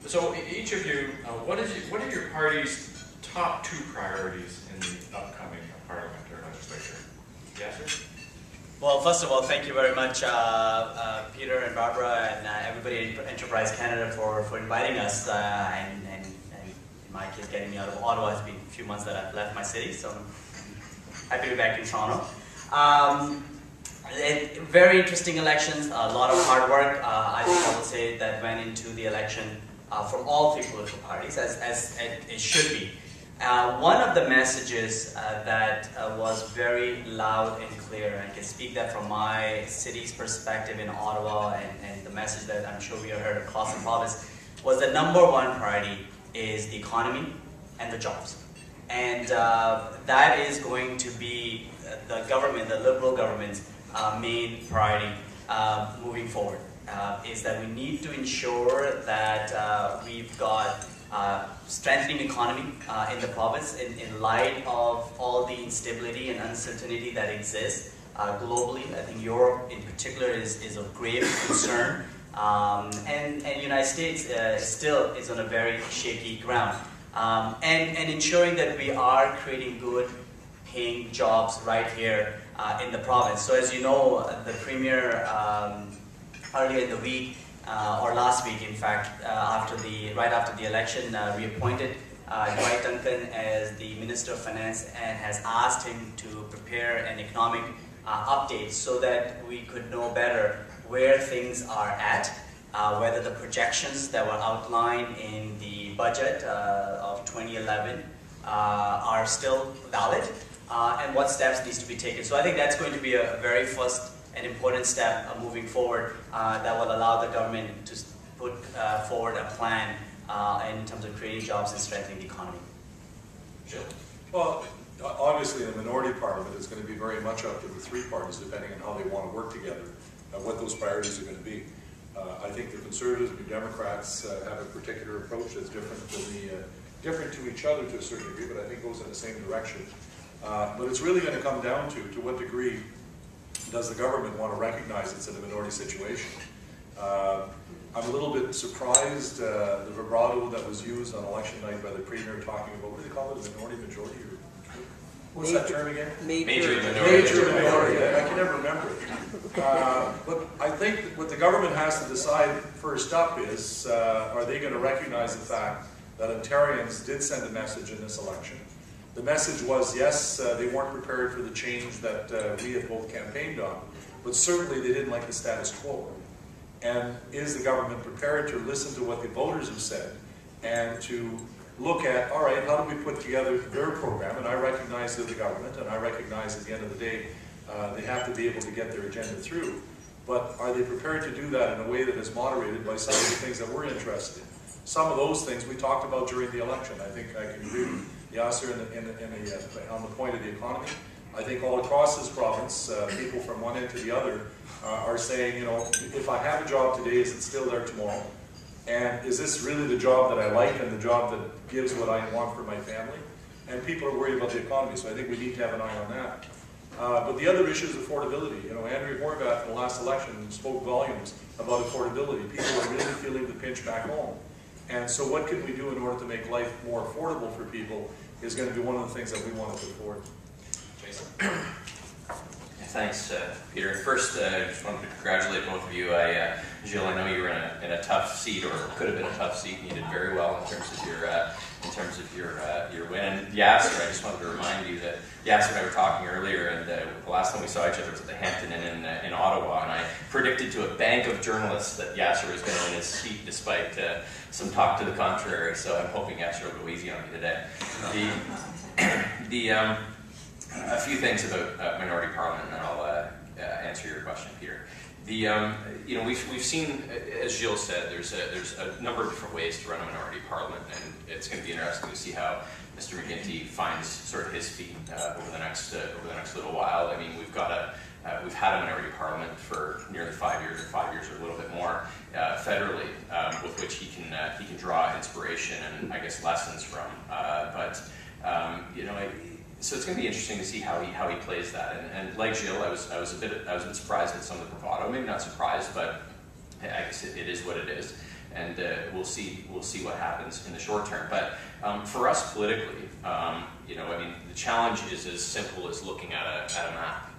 So each of you, what are your party's top 2 priorities in the upcoming Parliament or legislature? Yasir? Well, first of all, thank you very much, Peter and Barbara and everybody in Enterprise Canada for inviting us and in my case, getting me out of Ottawa. It's been a few months that I've left my city, so I'm happy to be back in Toronto. Very interesting elections, a lot of hard work. I think I will say that went into the election from all 3 political parties, as it should be. One of the messages that was very loud and clear, I can speak that from my city's perspective in Ottawa, and the message that I'm sure we have heard across the province, was the #1 priority is the economy and the jobs. And that is going to be the government, the Liberal government's main priority moving forward, is that we need to ensure that we've got strengthening economy in the province in light of all the instability and uncertainty that exists globally. I think Europe in particular is of grave concern, and the United States still is on a very shaky ground. And ensuring that we are creating good paying jobs right here in the province. So as you know, the Premier earlier in the week, or last week in fact, right after the election, reappointed Dwight Duncan as the Minister of Finance and has asked him to prepare an economic update so that we could know better where things are at, whether the projections that were outlined in the budget of 2011 are still valid, and what steps needs to be taken. So I think that's going to be a very first and important step moving forward that will allow the government to put forward a plan in terms of creating jobs and strengthening the economy. Gilles? Well, obviously in the minority parliament, it's going to be very much up to the 3 parties, depending on how they want to work together, and what those priorities are going to be. I think the Conservatives and the Democrats have a particular approach that's different to each other to a certain degree, but I think goes in the same direction. But it's really going to come down to what degree does the government want to recognize it's in a minority situation. I'm a little bit surprised the vibrato that was used on election night by the Premier talking about, what do they call it, a minority majority? Or, what's that term again? Major minority. Major minority. I can never remember it. But I think what the government has to decide first up is, are they going to recognize the fact that Ontarians did send a message in this election? The message was, yes, they weren't prepared for the change that we had both campaigned on, but certainly they didn't like the status quo. And is the government prepared to listen to what the voters have said and to look at, all right, how do we put together their program? And I recognize they're the government, and I recognize at the end of the day, they have to be able to get their agenda through. But are they prepared to do that in a way that is moderated by some of the things that we're interested in? Some of those things we talked about during the election. I think I can agree with Yasir on the point of the economy. I think all across this province, people from one end to the other are saying, you know, if I have a job today, is it still there tomorrow? And is this really the job that I like and the job that gives what I want for my family? And people are worried about the economy, so I think we need to have an eye on that. But the other issue is affordability. You know, Andrew Horvath in the last election spoke volumes about affordability. People are really feeling the pinch back home. And so what can we do in order to make life more affordable for people is going to be one of the things that we want to put forward. Jason? Thanks, Peter. First, I just wanted to congratulate both of you. Gilles, I know you were in a tough seat, or could have been a tough seat, and you did very well in terms of your win. And Yasir, I just wanted to remind you that Yasir and I were talking earlier, and the last time we saw each other was at the Hampton Inn in Ottawa, and I predicted to a bank of journalists that Yasir was going to win his seat, despite some talk to the contrary. So I'm hoping Yasir will go easy on me today. A few things about minority parliament, and then I'll answer your question, Peter. You know, we've seen, as Gilles said, there's a number of different ways to run a minority parliament, and it's going to be interesting to see how Mr. McGuinty finds sort of his feet over the next little while. I mean, we've had a minority parliament for nearly 5 years, or 5 years or a little bit more federally, with which he can draw inspiration and I guess lessons from. You know. So it's going to be interesting to see how he plays that. And like Gilles, I was a bit surprised at some of the bravado. Maybe not surprised, but I guess it is what it is. and we'll see what happens in the short term. But for us politically, you know, I mean, the challenge is as simple as looking at a map.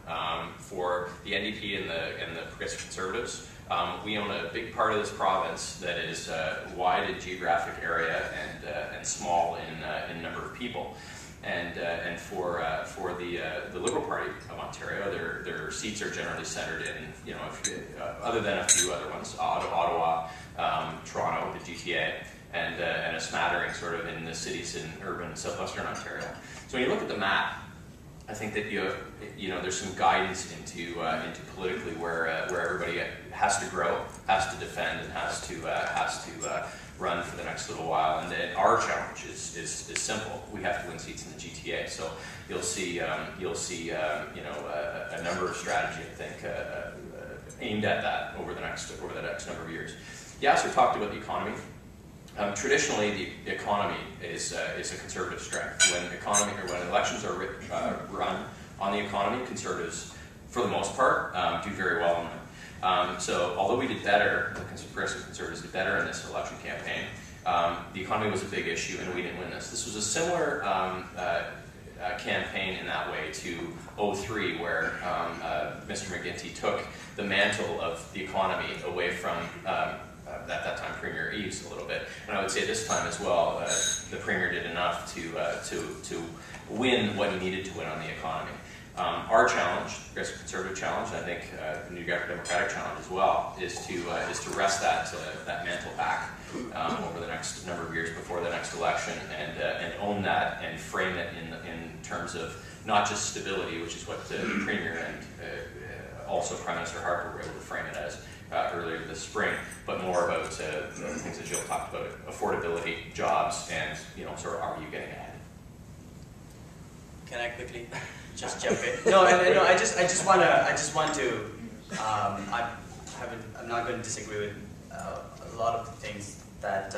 For the NDP and the Progressive Conservatives, we own a big part of this province that is wide in geographic area and small in number of people. And for the Liberal Party of Ontario, their seats are generally centered in, you know, other than a few other ones, Ottawa, Toronto, the GTA, and a smattering sort of in the cities in urban southwestern Ontario. So when you look at the map, I think that you know there's some guidance into politically where everybody has to grow, has to defend, and has to run for the next little while. And then our challenge is simple. We have to win seats in the GTA. So you'll see you know a number of strategies, I think, aimed at that over the next number of years. Yasir talked about the economy. Traditionally, the economy is a conservative strength. When elections are run on the economy, Conservatives, for the most part, do very well on them. So, although we did better, the Progressive Conservatives did better in this election campaign, the economy was a big issue, and we didn't win this. This was a similar campaign in that way to 2003, where Mr. McGuinty took the mantle of the economy away from at that time Premier Eves a little bit, and I would say this time as well, the Premier did enough to win what he needed to win on the economy. Our challenge, the Progressive Conservative challenge, and I think the New Democratic challenge as well, is to wrest that mantle back over the next number of years before the next election, and own that and frame it in terms of not just stability, which is what the Premier and also Prime Minister Harper were able to frame it as earlier this spring, but more about the things that Jill talked about: affordability, jobs, and sort of are you getting ahead? Can I quickly just jump in? No, I just want to. I'm not going to disagree with a lot of the things that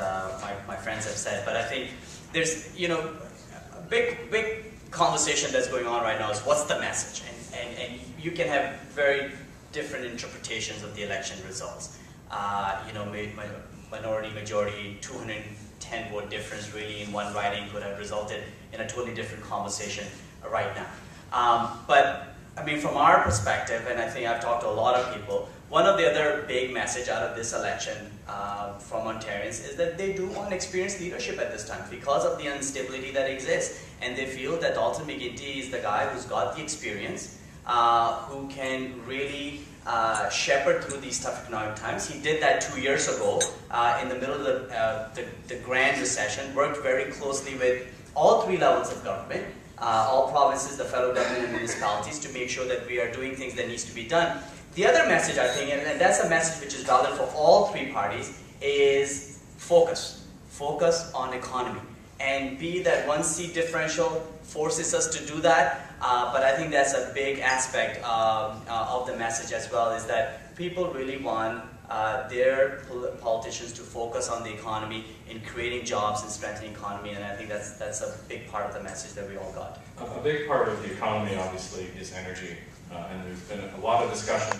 my friends have said, but I think there's a big conversation that's going on right now is what's the message, and you can have very different interpretations of the election results. Minority majority, 210 vote difference really in one riding could have resulted in a totally different conversation right now. But I mean, from our perspective, and I think I've talked to a lot of people, one of the other big message out of this election from Ontarians is that they do want experienced leadership at this time because of the instability that exists, and they feel that Dalton McGuinty is the guy who's got the experience, who can really shepherd through these tough economic times. He did that 2 years ago in the middle of the Grand Recession, worked very closely with all three levels of government, all provinces, the federal government and municipalities, to make sure that we are doing things that needs to be done. The other message, I think, and that's a message which is valid for all three parties, is focus. Focus on economy. And be that one seat differential forces us to do that, but I think that's a big aspect of the message as well, is that people really want their politicians to focus on the economy in creating jobs and strengthening the economy, and I think that's a big part of the message that we all got. A big part of the economy, obviously, is energy, and there's been a lot of discussion